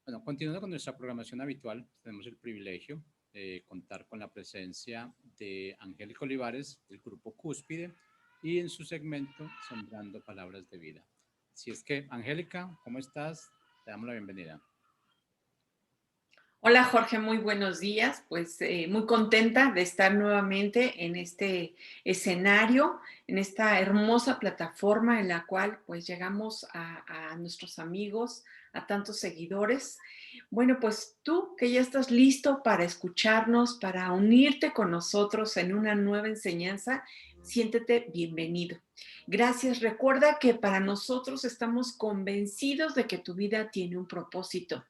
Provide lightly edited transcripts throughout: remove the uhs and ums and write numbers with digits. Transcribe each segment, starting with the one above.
Bueno, continuando con nuestra programación habitual, tenemos el privilegio de contar con la presencia de Angélica Olivares, del grupo Cúspide, y en su segmento Sembrando Palabras de Vida. Si es que, Angélica, ¿cómo estás? Te damos la bienvenida. Hola Jorge, muy buenos días. Pues muy contenta de estar nuevamente en este escenario, en esta hermosa plataforma en la cual pues llegamos a nuestros amigos, a tantos seguidores. Bueno, pues tú que ya estás listo para escucharnos, para unirte con nosotros en una nueva enseñanza, siéntete bienvenido. Gracias. Recuerda que para nosotros estamos convencidos de que tu vida tiene un propósito.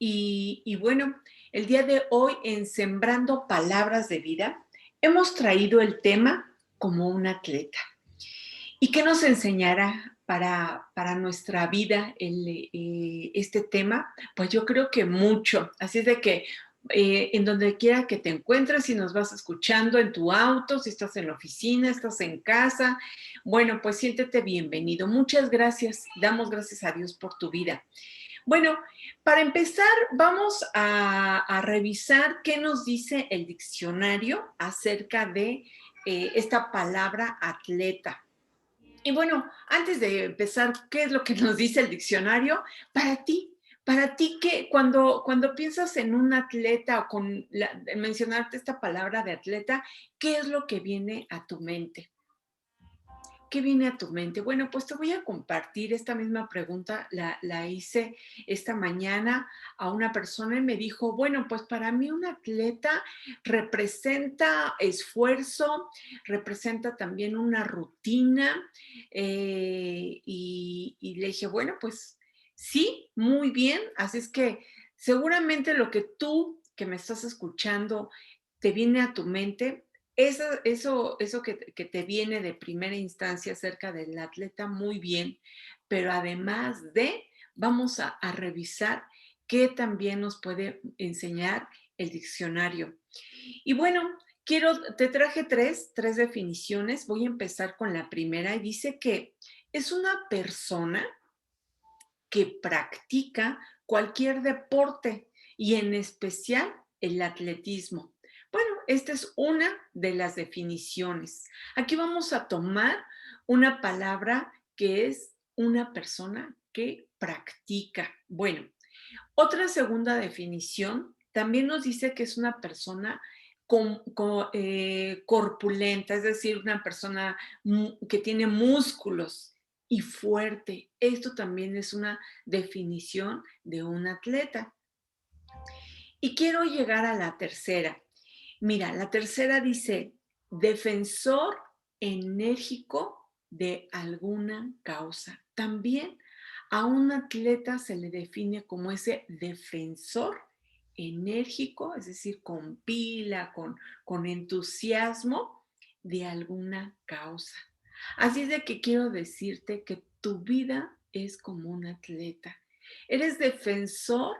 Y bueno, el día de hoy en Sembrando Palabras de Vida, hemos traído el tema como un atleta. ¿Y qué nos enseñará para nuestra vida este tema? Pues yo creo que mucho. Así es de que en donde quiera que te encuentres, si nos vas escuchando en tu auto, si estás en la oficina, estás en casa, bueno, pues siéntete bienvenido. Muchas gracias. Damos gracias a Dios por tu vida. Bueno, para empezar, vamos a revisar qué nos dice el diccionario acerca de esta palabra atleta. Y bueno, antes de empezar, ¿qué es lo que nos dice el diccionario? Para ti que cuando piensas en un atleta o mencionarte esta palabra de atleta, ¿qué es lo que viene a tu mente? ¿Qué viene a tu mente? Bueno, pues te voy a compartir esta misma pregunta, la hice esta mañana a una persona y me dijo, bueno, pues para mí un atleta representa esfuerzo, representa también una rutina y le dije, bueno, pues sí, muy bien, así es que seguramente lo que tú que me estás escuchando te viene a tu mente eso que te viene de primera instancia acerca del atleta, muy bien, pero además vamos a revisar qué también nos puede enseñar el diccionario. Y bueno, te traje tres definiciones. Voy a empezar con la primera y dice que es una persona que practica cualquier deporte y en especial el atletismo. Bueno, esta es una de las definiciones. Aquí vamos a tomar una palabra que es una persona que practica. Bueno, otra segunda definición también nos dice que es una persona corpulenta, es decir, una persona que tiene músculos y fuerte. Esto también es una definición de un atleta. Y quiero llegar a la tercera. Mira, la tercera dice, defensor enérgico de alguna causa. También a un atleta se le define como ese defensor enérgico, es decir, con pila, con entusiasmo de alguna causa. Así es de que quiero decirte que tu vida es como un atleta. Eres defensor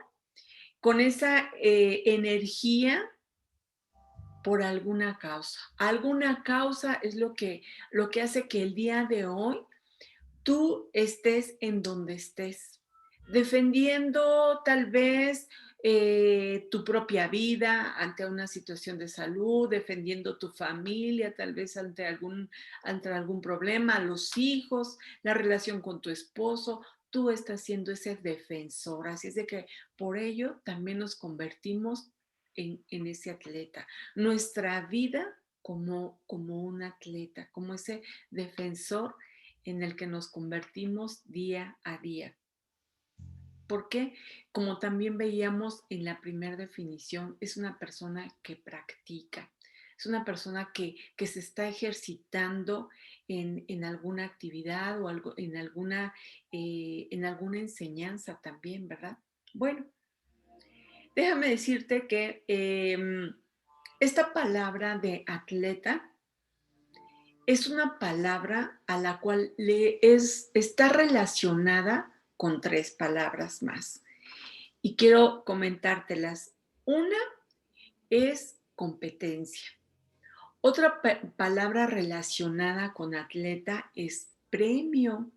con esa energía por alguna causa. Alguna causa es lo que hace que el día de hoy tú estés en donde estés, defendiendo tal vez tu propia vida ante una situación de salud, defendiendo tu familia, tal vez ante algún problema, los hijos, la relación con tu esposo. Tú estás siendo ese defensor. Así es de que por ello también nos convertimos en ese atleta. Nuestra vida como un atleta, como ese defensor en el que nos convertimos día a día. Porque, como también veíamos en la primera definición, es una persona que practica, es una persona que se está ejercitando en alguna actividad o algo, en alguna enseñanza también, ¿verdad? Bueno, déjame decirte que esta palabra de atleta es una palabra a la cual está relacionada con tres palabras más. Y quiero comentártelas. Una es competencia. Otra palabra relacionada con atleta es premio.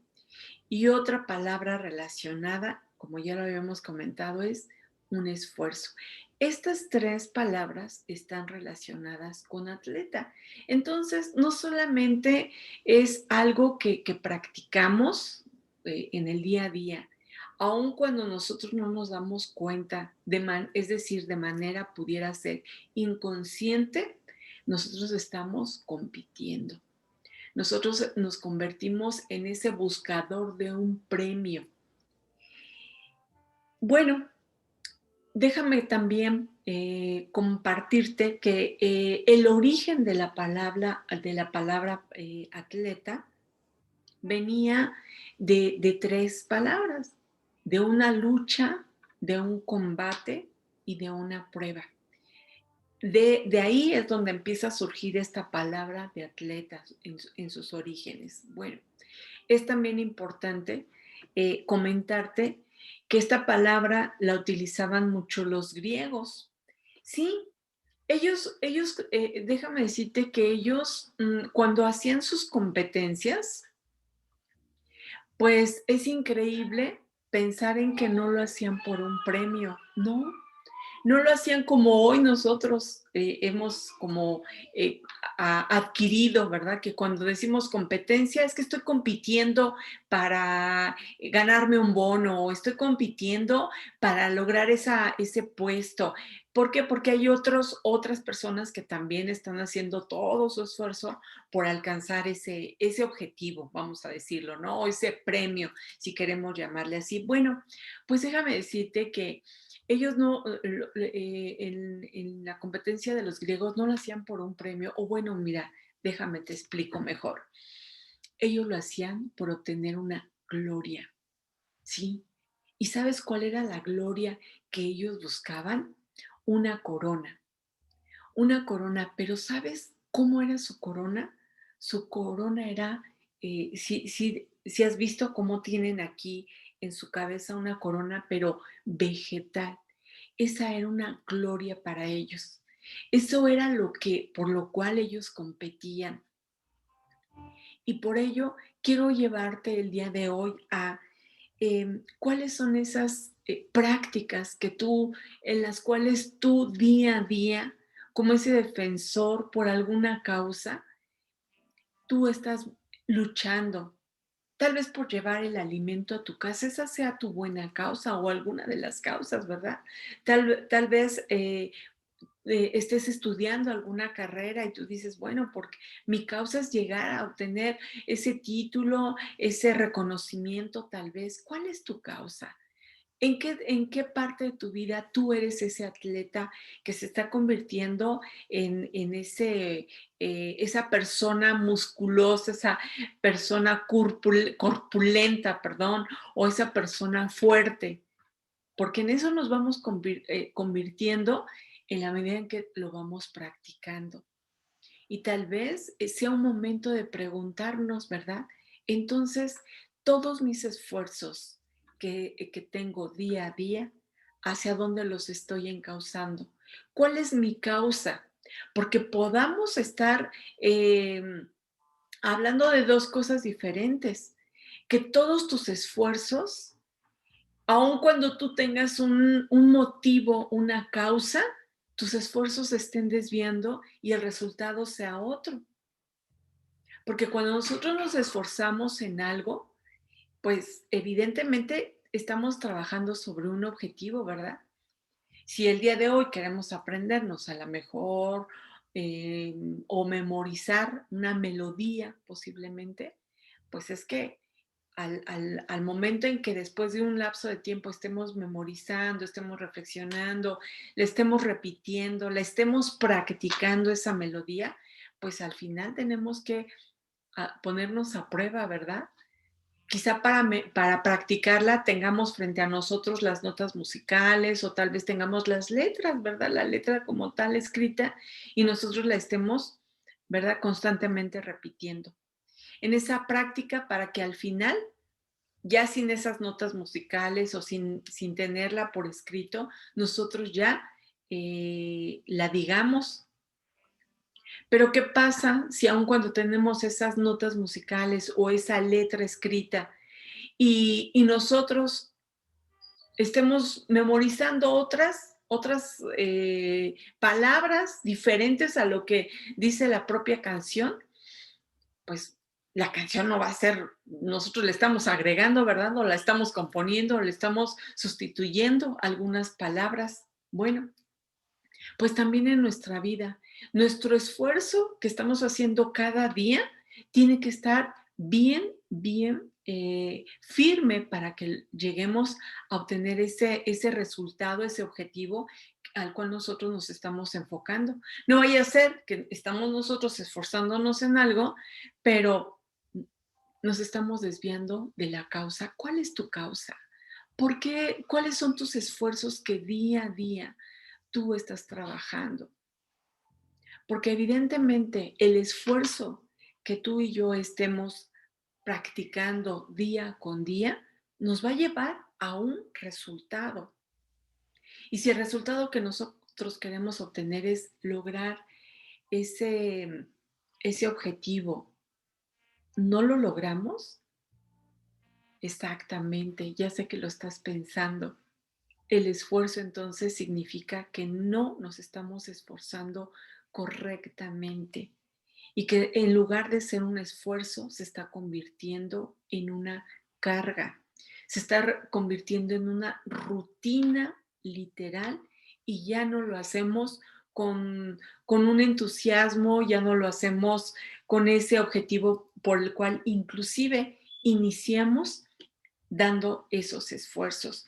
Y otra palabra relacionada, como ya lo habíamos comentado, es un esfuerzo. Estas tres palabras están relacionadas con atleta. Entonces, no solamente es algo que practicamos en el día a día, aun cuando nosotros no nos damos cuenta, es decir, de manera pudiera ser inconsciente, nosotros estamos compitiendo. Nosotros nos convertimos en ese buscador de un premio. Bueno, déjame también compartirte que el origen de la palabra atleta venía de tres palabras, de una lucha, de un combate y de una prueba. De ahí es donde empieza a surgir esta palabra de atletas en sus orígenes. Bueno, es también importante comentarte que esta palabra la utilizaban mucho los griegos. Sí, déjame decirte que ellos, cuando hacían sus competencias, pues es increíble pensar en que no lo hacían por un premio, no, no lo hacían como hoy nosotros hemos como eh, adquirido, ¿verdad? Que cuando decimos competencia es que estoy compitiendo para ganarme un bono o estoy compitiendo para lograr ese puesto. ¿Por qué? Porque hay otras personas que también están haciendo todo su esfuerzo por alcanzar ese objetivo, vamos a decirlo, ¿no? O ese premio, si queremos llamarle así. Bueno, pues déjame decirte que ellos no, en la competencia de los griegos no lo hacían por un premio, o bueno, mira, déjame te explico mejor. Ellos lo hacían por obtener una gloria, ¿sí? ¿Y sabes cuál era la gloria que ellos buscaban? Una corona, pero ¿sabes cómo era su corona? Su corona era, si has visto cómo tienen aquí en su cabeza una corona, pero vegetal. Esa era una gloria para ellos. Eso era por lo cual ellos competían. Y por ello quiero llevarte el día de hoy a cuáles son esas prácticas en las cuales tú día a día, como ese defensor por alguna causa, tú estás luchando. Tal vez por llevar el alimento a tu casa, esa sea tu buena causa o alguna de las causas, ¿verdad? Tal vez estés estudiando alguna carrera y tú dices, bueno, porque mi causa es llegar a obtener ese título, ese reconocimiento, tal vez. ¿Cuál es tu causa? ¿En qué parte de tu vida tú eres ese atleta que se está convirtiendo en esa persona musculosa, esa persona corpulenta, perdón, o esa persona fuerte? Porque en eso nos vamos convirtiendo en la medida en que lo vamos practicando. Y tal vez sea un momento de preguntarnos, ¿verdad? Entonces, todos mis esfuerzos que tengo día a día, ¿hacia dónde los estoy encauzando? ¿Cuál es mi causa? Porque podamos estar hablando de dos cosas diferentes. Que todos tus esfuerzos, aun cuando tú tengas un motivo, una causa, tus esfuerzos se estén desviando y el resultado sea otro. Porque cuando nosotros nos esforzamos en algo, pues evidentemente estamos trabajando sobre un objetivo, ¿verdad? Si el día de hoy queremos aprendernos a la mejor o memorizar una melodía posiblemente, pues es que al momento en que después de un lapso de tiempo estemos memorizando, estemos reflexionando, le estemos repitiendo, le estemos practicando esa melodía, pues al final tenemos que ponernos a prueba, ¿verdad? Quizá para practicarla tengamos frente a nosotros las notas musicales o tal vez tengamos las letras, ¿verdad? La letra como tal escrita y nosotros la estemos, ¿verdad? Constantemente repitiendo. En esa práctica para que al final, ya sin esas notas musicales o sin tenerla por escrito, nosotros ya la digamos. Pero ¿qué pasa si aun cuando tenemos esas notas musicales o esa letra escrita y nosotros estemos memorizando otras palabras diferentes a lo que dice la propia canción, pues la canción no va a ser, nosotros le estamos agregando, ¿verdad? O la estamos componiendo, o le estamos sustituyendo algunas palabras. Bueno, pues también en nuestra vida, nuestro esfuerzo que estamos haciendo cada día tiene que estar bien firme para que lleguemos a obtener ese resultado, ese objetivo al cual nosotros nos estamos enfocando. No vaya a ser que estamos nosotros esforzándonos en algo, pero nos estamos desviando de la causa. ¿Cuál es tu causa? ¿Por qué? ¿Cuáles son tus esfuerzos que día a día tú estás trabajando? Porque evidentemente el esfuerzo que tú y yo estemos practicando día con día nos va a llevar a un resultado. Y si el resultado que nosotros queremos obtener es lograr ese, ese objetivo, ¿no lo logramos? Exactamente, ya sé que lo estás pensando. El esfuerzo entonces significa que no nos estamos esforzando correctamente y que en lugar de ser un esfuerzo se está convirtiendo en una carga, se está convirtiendo en una rutina literal y ya no lo hacemos con un entusiasmo, ya no lo hacemos con ese objetivo por el cual inclusive iniciamos dando esos esfuerzos.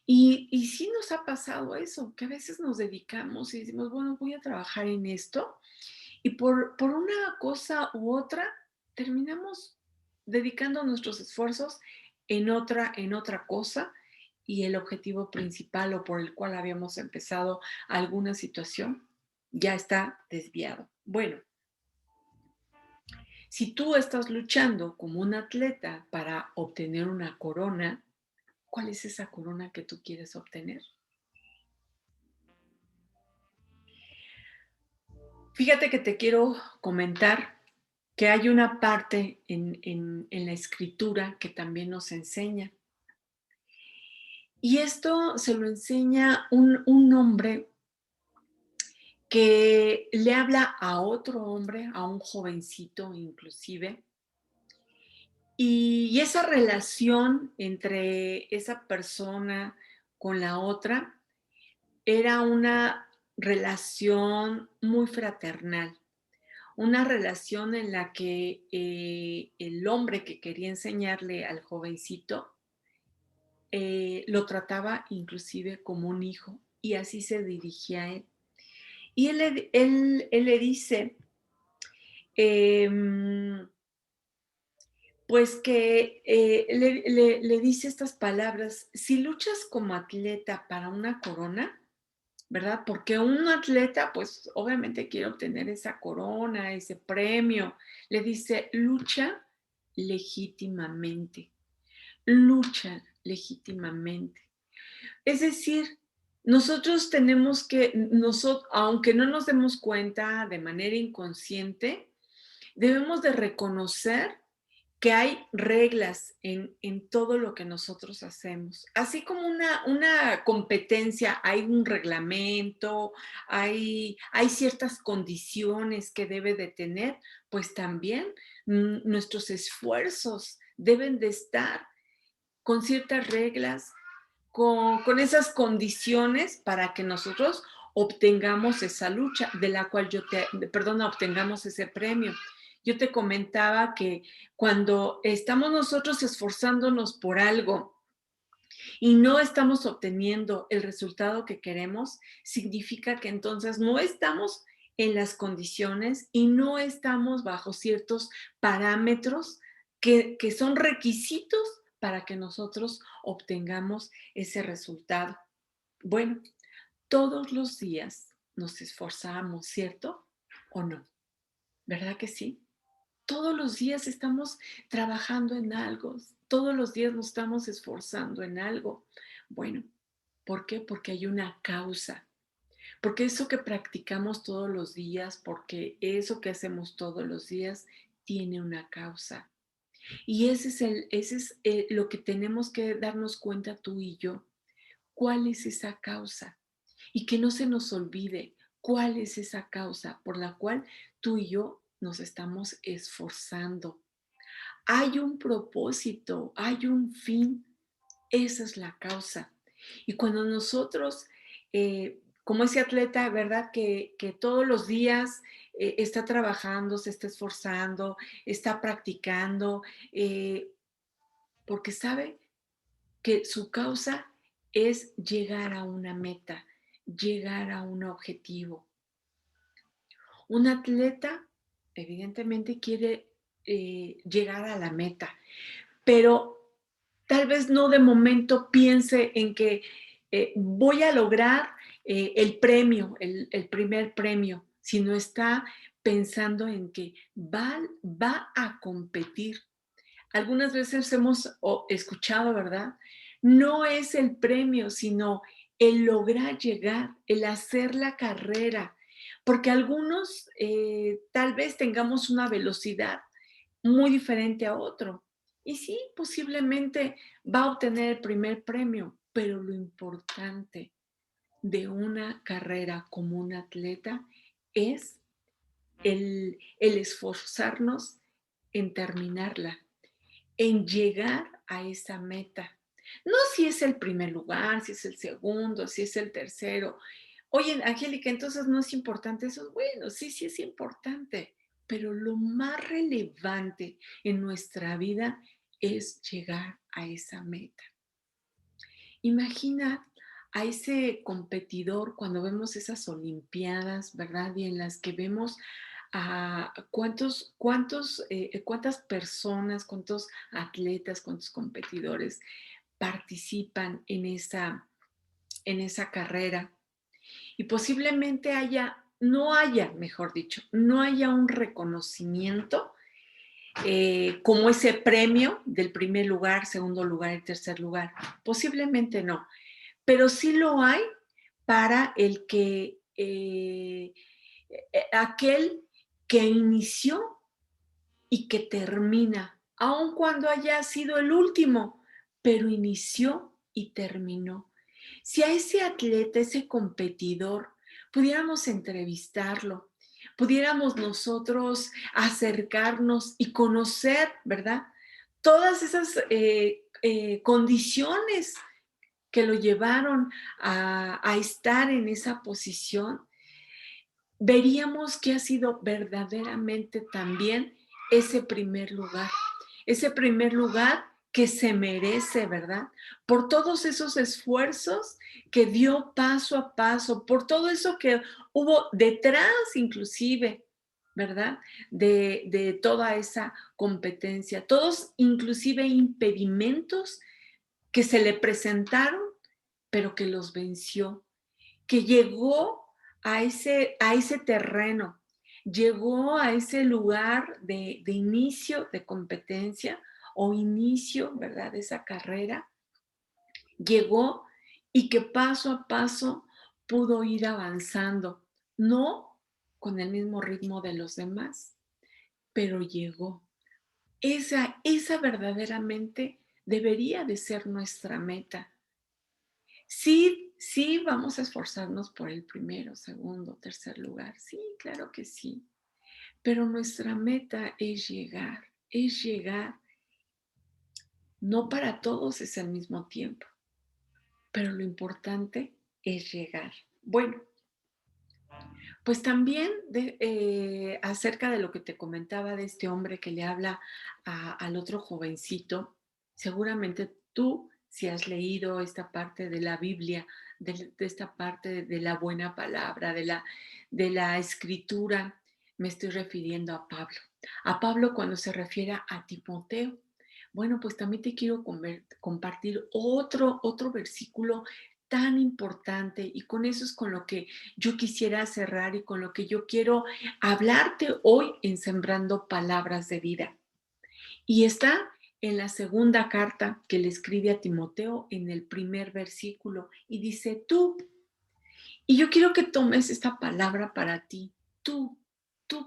Y sí nos ha pasado eso, que a veces nos dedicamos y decimos, bueno, voy a trabajar en esto y por una cosa u otra terminamos dedicando nuestros esfuerzos en otra cosa y el objetivo principal o por el cual habíamos empezado alguna situación ya está desviado. Bueno, si tú estás luchando como un atleta para obtener una corona, ¿cuál es esa corona que tú quieres obtener? Fíjate que te quiero comentar que hay una parte en la escritura que también nos enseña. Y esto se lo enseña un hombre que le habla a otro hombre, a un jovencito inclusive, y esa relación entre esa persona con la otra era una relación muy fraternal. Una relación en la que el hombre que quería enseñarle al jovencito lo trataba inclusive como un hijo y así se dirigía a él. Y él le dice, em, pues que le dice estas palabras, si luchas como atleta para una corona, ¿verdad? Porque un atleta, pues obviamente quiere obtener esa corona, ese premio. Le dice, legítimamente, lucha legítimamente. Es decir, nosotros tenemos que, aunque no nos demos cuenta de manera inconsciente, debemos de reconocer que hay reglas en todo lo que nosotros hacemos. Así como una competencia, hay un reglamento, hay ciertas condiciones que debe de tener, pues también nuestros esfuerzos deben de estar con ciertas reglas, con esas condiciones para que nosotros obtengamos esa lucha de la cual perdona, obtengamos ese premio. Yo te comentaba que cuando estamos nosotros esforzándonos por algo y no estamos obteniendo el resultado que queremos, significa que entonces no estamos en las condiciones y no estamos bajo ciertos parámetros que son requisitos para que nosotros obtengamos ese resultado. Bueno, todos los días nos esforzamos, ¿cierto? ¿O no? ¿Verdad que sí? Todos los días estamos trabajando en algo, todos los días nos estamos esforzando en algo. Bueno, ¿por qué? Porque hay una causa, porque eso que practicamos todos los días, porque eso que hacemos todos los días tiene una causa. Y ese es lo que tenemos que darnos cuenta tú y yo. ¿Cuál es esa causa? Y que no se nos olvide cuál es esa causa por la cual tú y yo nos estamos esforzando. Hay un propósito, hay un fin, esa es la causa. Y cuando nosotros, como ese atleta, ¿verdad? Que todos los días está trabajando, se está esforzando, está practicando, eh, porque sabe que su causa es llegar a una meta, llegar a un objetivo. Un atleta, evidentemente, quiere llegar a la meta, pero tal vez no de momento piense en que voy a lograr el premio, el primer premio, sino está pensando en que va a competir. Algunas veces hemos escuchado, ¿verdad? No es el premio, sino el lograr llegar, el hacer la carrera, porque algunos tal vez tengamos una velocidad muy diferente a otro. Y sí, posiblemente va a obtener el primer premio, pero lo importante de una carrera como un atleta es el esforzarnos en terminarla, en llegar a esa meta. No si es el primer lugar, si es el segundo, si es el tercero. Oye, Angélica, entonces no es importante eso. Bueno, sí, sí es importante, pero lo más relevante en nuestra vida es llegar a esa meta. Imagina a ese competidor cuando vemos esas olimpiadas, ¿verdad? Y en las que vemos a cuántas personas, cuántos atletas, cuántos competidores participan en esa carrera. Y posiblemente no haya, mejor dicho, no haya un reconocimiento como ese premio del primer lugar, segundo lugar y tercer lugar. Posiblemente no, pero sí lo hay para el que aquel que inició y que termina, aun cuando haya sido el último, pero inició y terminó. Si a ese atleta, ese competidor, pudiéramos entrevistarlo, pudiéramos nosotros acercarnos y conocer, ¿verdad? Todas esas condiciones que lo llevaron a estar en esa posición, veríamos que ha sido verdaderamente también ese primer lugar que se merece, ¿verdad? Por todos esos esfuerzos que dio paso a paso, por todo eso que hubo detrás inclusive, ¿verdad? De toda esa competencia, todos inclusive impedimentos que se le presentaron, pero que los venció, que llegó a ese terreno, llegó a ese lugar de inicio de competencia o inicio, ¿verdad?, de esa carrera, llegó y que paso a paso pudo ir avanzando, no con el mismo ritmo de los demás, pero llegó. Esa verdaderamente debería de ser nuestra meta. Sí, sí, vamos a esforzarnos por el primero, segundo, tercer lugar. Sí, claro que sí. Pero nuestra meta es llegar. No para todos es al mismo tiempo, pero lo importante es llegar. Bueno, pues también acerca de lo que te comentaba de este hombre que le habla al otro jovencito, seguramente tú, si has leído esta parte de la Biblia, de esta parte de la buena palabra, de la escritura, me estoy refiriendo a Pablo. A Pablo cuando se refiere a Timoteo. Bueno, pues también te quiero compartir otro versículo tan importante y con eso es con lo que yo quisiera cerrar y con lo que yo quiero hablarte hoy en Sembrando Palabras de Vida. Y está en la segunda carta que le escribe a Timoteo en el primer versículo y dice tú. Y yo quiero que tomes esta palabra para ti, tú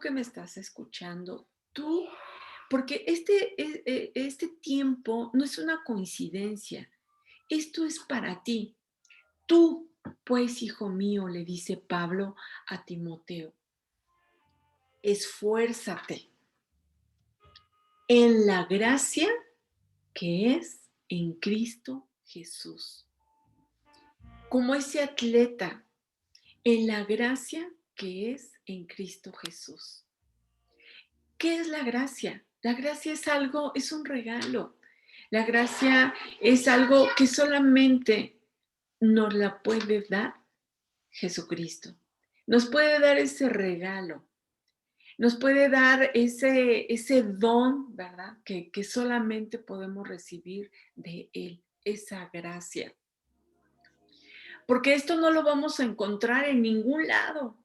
que me estás escuchando, tú Porque este tiempo no es una coincidencia. Esto es para ti. Tú, pues, hijo mío, le dice Pablo a Timoteo, esfuérzate en la gracia que es en Cristo Jesús. Como ese atleta, en la gracia que es en Cristo Jesús. ¿Qué es la gracia? La gracia es algo, es un regalo. La gracia es algo que solamente nos la puede dar Jesucristo. Nos puede dar ese regalo. Nos puede dar ese don, ¿verdad? Que solamente podemos recibir de Él, esa gracia. Porque esto no lo vamos a encontrar en ningún lado.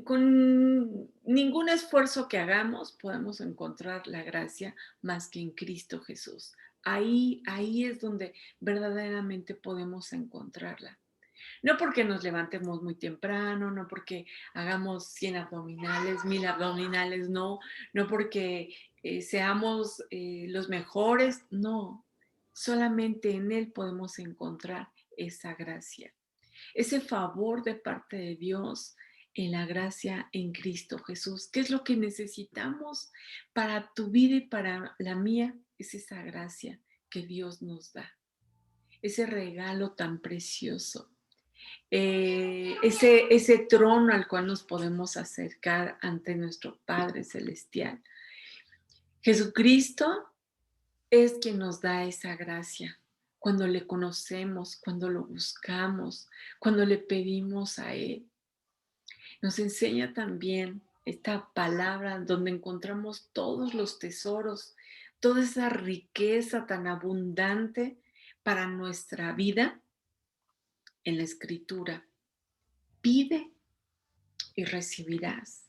Con ningún esfuerzo que hagamos podemos encontrar la gracia más que en Cristo Jesús. Ahí es donde verdaderamente podemos encontrarla. No porque nos levantemos muy temprano, no porque hagamos 100 abdominales, 1000 abdominales, no porque seamos los mejores, no. Solamente en Él podemos encontrar esa gracia, ese favor de parte de Dios en la gracia en Cristo Jesús. ¿Qué es lo que necesitamos para tu vida y para la mía? Es esa gracia que Dios nos da, ese regalo tan precioso. Ese trono al cual nos podemos acercar ante nuestro Padre Celestial. Jesucristo es quien nos da esa gracia cuando le conocemos, cuando lo buscamos, cuando le pedimos a Él. Nos enseña también esta palabra donde encontramos todos los tesoros, toda esa riqueza tan abundante para nuestra vida en la Escritura. Pide y recibirás.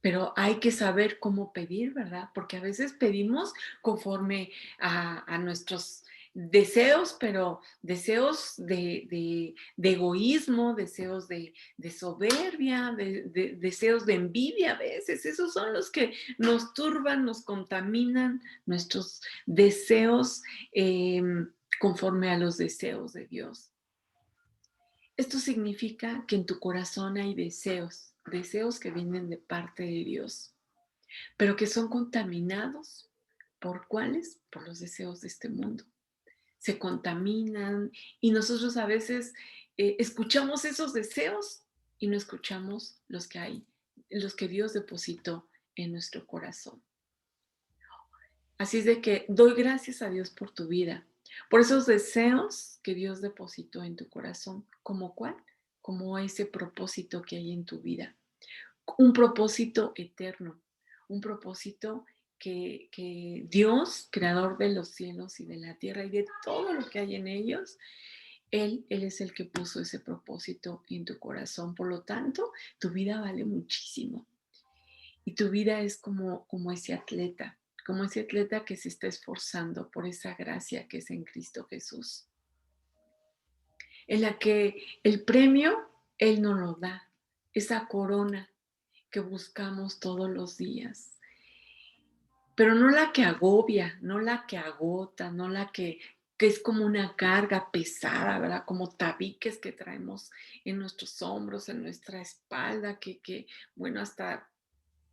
Pero hay que saber cómo pedir, ¿verdad? Porque a veces pedimos conforme a nuestros deseos, pero deseos de egoísmo, deseos de soberbia, deseos de envidia a veces. Esos son los que nos turban, nos contaminan nuestros deseos eh, conforme a los deseos de Dios. Esto significa que en tu corazón hay deseos, deseos que vienen de parte de Dios, pero que son contaminados. ¿Por cuáles? Por los deseos de este mundo. Se contaminan y nosotros a veces escuchamos esos deseos y no escuchamos los que hay, los que Dios depositó en nuestro corazón. Así es de que doy gracias a Dios por tu vida, por esos deseos que Dios depositó en tu corazón. ¿Como cuál? Como ese propósito que hay en tu vida. Un propósito eterno, un propósito que Dios, creador de los cielos y de la tierra y de todo lo que hay en ellos, Él es el que puso ese propósito en tu corazón. Por lo tanto, tu vida vale muchísimo. Y tu vida es como ese atleta que se está esforzando por esa gracia que es en Cristo Jesús, en la que el premio Él nos lo da, esa corona que buscamos todos los días, pero no la que agobia, no la que agota, no la que es como una carga pesada, ¿verdad? Como tabiques que traemos en nuestros hombros, en nuestra espalda, bueno, hasta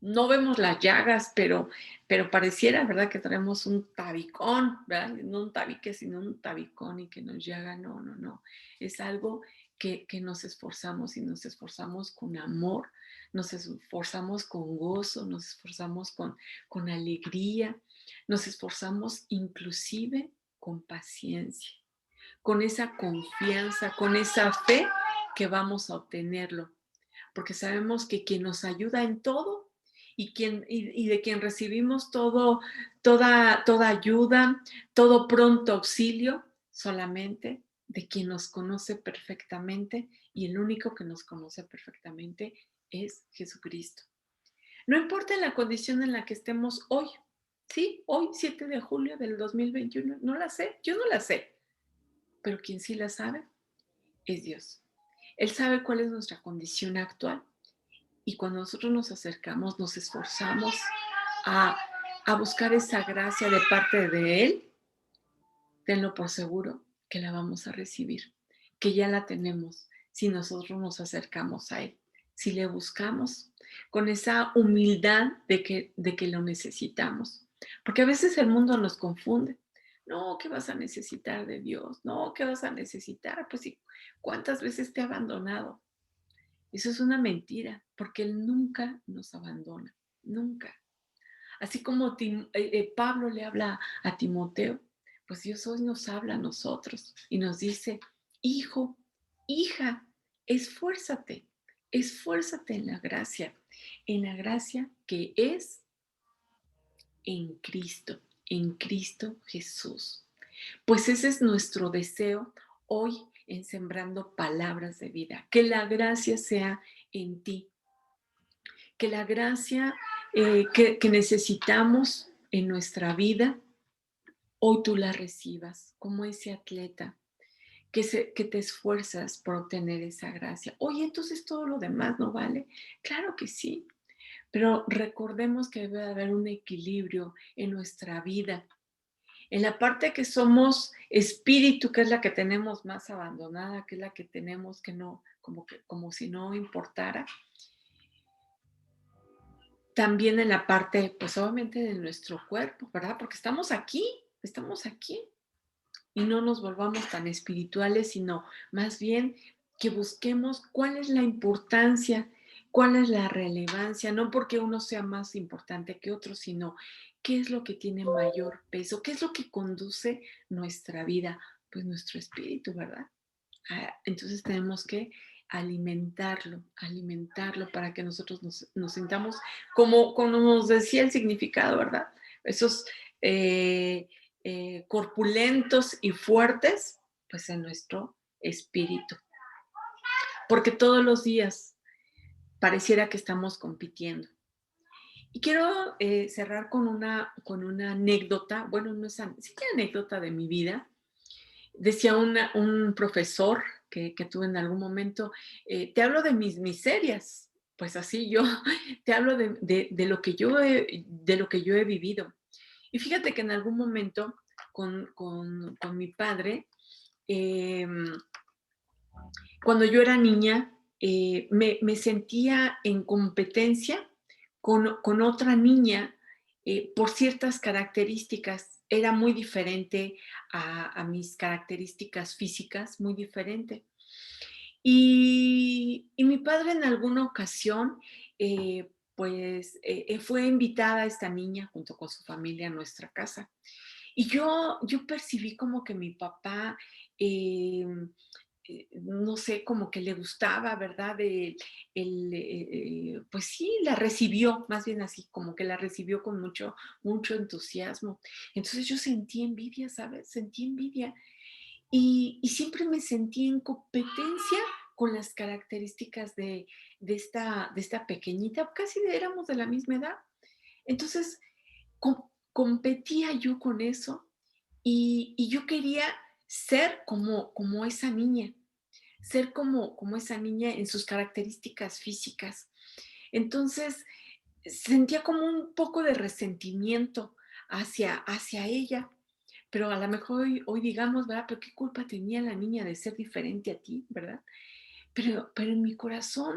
no vemos las llagas, pero pareciera, ¿verdad? Que traemos un tabicón, ¿verdad? No un tabique, sino un tabicón y que nos llaga. No, no, no. Es algo que nos esforzamos y nos esforzamos con amor, nos esforzamos con gozo, nos esforzamos con alegría, nos esforzamos inclusive con paciencia, con esa confianza, con esa fe que vamos a obtenerlo, porque sabemos que quien nos ayuda en todo y de quien recibimos toda ayuda, todo pronto auxilio, solamente de quien nos conoce perfectamente, y el único que nos conoce perfectamente es Jesucristo. No importa la condición en la que estemos hoy, ¿sí? Hoy, 7 de julio del 2021, no la sé, yo no la sé, pero quien sí la sabe es Dios. Él sabe cuál es nuestra condición actual. Y cuando nosotros nos acercamos, nos esforzamos a, a buscar esa gracia de parte de Él, tenlo por seguro que la vamos a recibir, que ya la tenemos si nosotros nos acercamos a Él, si le buscamos con esa humildad de que lo necesitamos. Porque a veces el mundo nos confunde. No, ¿qué vas a necesitar de Dios? No, ¿qué vas a necesitar? Pues sí, ¿cuántas veces te ha abandonado? Eso es una mentira, porque Él nunca nos abandona, nunca. Así como Pablo le habla a Timoteo, pues Dios hoy nos habla a nosotros y nos dice, hijo, hija, esfuérzate, esfuérzate en la gracia que es en Cristo Jesús. Pues ese es nuestro deseo hoy en Sembrando Palabras de Vida, que la gracia sea en ti, que la gracia que necesitamos en nuestra vida, hoy tú la recibas como ese atleta que te esfuerzas por obtener esa gracia. Oye, entonces todo lo demás no vale. Claro que sí, pero recordemos que debe haber un equilibrio en nuestra vida. En la parte que somos espíritu, que es la que tenemos más abandonada, que es la que tenemos que no, como si no importara, también en la parte, pues obviamente de nuestro cuerpo, ¿verdad? Porque estamos aquí y no nos volvamos tan espirituales, sino más bien que busquemos cuál es la importancia, cuál es la relevancia, no porque uno sea más importante que otro, sino qué es lo que tiene mayor peso, qué es lo que conduce nuestra vida, pues nuestro espíritu, ¿verdad? Entonces tenemos que alimentarlo para que nosotros nos sintamos como nos decía el significado, ¿verdad? Esos corpulentos y fuertes, pues en nuestro espíritu. Porque todos los días pareciera que estamos compitiendo. Y quiero cerrar con una anécdota, bueno, no es sí que anécdota de mi vida. Decía un profesor que tuve en algún momento, te hablo de mis miserias, pues así yo, te hablo de lo que yo he vivido. Y fíjate que en algún momento con mi padre, cuando yo era niña, me sentía en competencia con otra niña por ciertas características. Era muy diferente a mis características físicas, muy diferente. Y mi padre en alguna ocasión, pues, fue invitada a esta niña junto con su familia a nuestra casa. Y yo percibí como que mi papá, no sé, como que le gustaba, ¿verdad? Pues sí, la recibió, más bien así, como que la recibió con mucho, mucho entusiasmo. Entonces yo sentí envidia, ¿sabes? Sentí envidia y siempre me sentí en competencia con las características de esta pequeñita, casi éramos de la misma edad. Entonces, competía yo con eso y yo quería ser como esa niña, ser como esa niña en sus características físicas. Entonces, sentía como un poco de resentimiento hacia ella, pero a lo mejor hoy digamos, ¿verdad? Pero ¿qué culpa tenía la niña de ser diferente a ti, verdad? Pero en mi corazón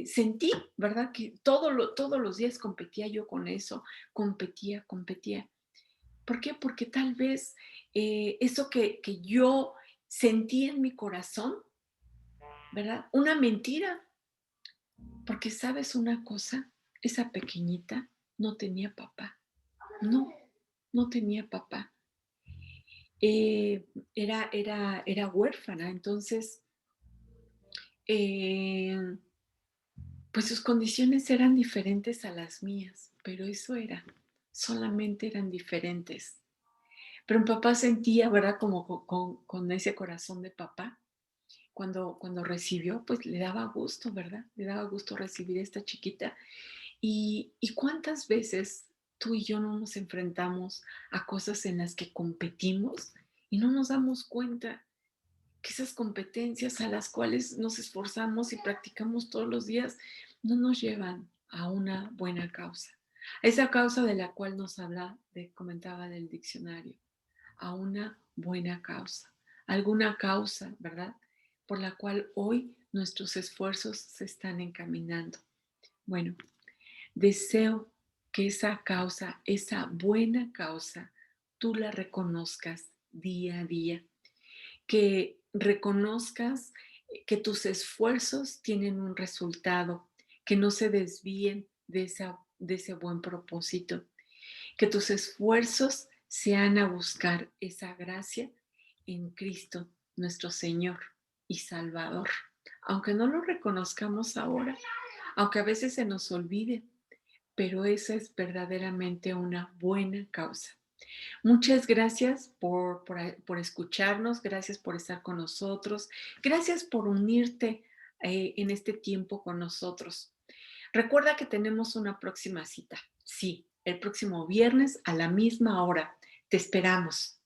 sentí, ¿verdad? Que todos los días competía yo con eso, competía. ¿Por qué? Porque tal vez eso que yo sentí en mi corazón, ¿verdad? Una mentira, porque sabes una cosa, esa pequeñita no tenía papá, no, no tenía papá. Era huérfana, entonces, eh, pues sus condiciones eran diferentes a las mías, pero eso era, solamente eran diferentes. Pero mi papá sentía, ¿verdad? Como con ese corazón de papá, cuando recibió, pues le daba gusto, ¿verdad? Le daba gusto recibir a esta chiquita. Y cuántas veces tú y yo no nos enfrentamos a cosas en las que competimos y no nos damos cuenta que esas competencias a las cuales nos esforzamos y practicamos todos los días no nos llevan a una buena causa, Esa causa de la cual nos habla, comentaba del diccionario, a una buena causa, alguna causa, ¿verdad? Por la cual hoy nuestros esfuerzos se están encaminando. Bueno, deseo que esa causa, esa buena causa, tú la reconozcas día a día, que reconozcas que tus esfuerzos tienen un resultado, que no se desvíen de ese buen propósito, que tus esfuerzos sean a buscar esa gracia en Cristo, nuestro Señor y Salvador. Aunque no lo reconozcamos ahora, aunque a veces se nos olvide, pero esa es verdaderamente una buena causa. Muchas gracias por escucharnos, gracias por estar con nosotros, gracias por unirte en este tiempo con nosotros. Recuerda que tenemos una próxima cita. Sí, el próximo viernes a la misma hora. Te esperamos.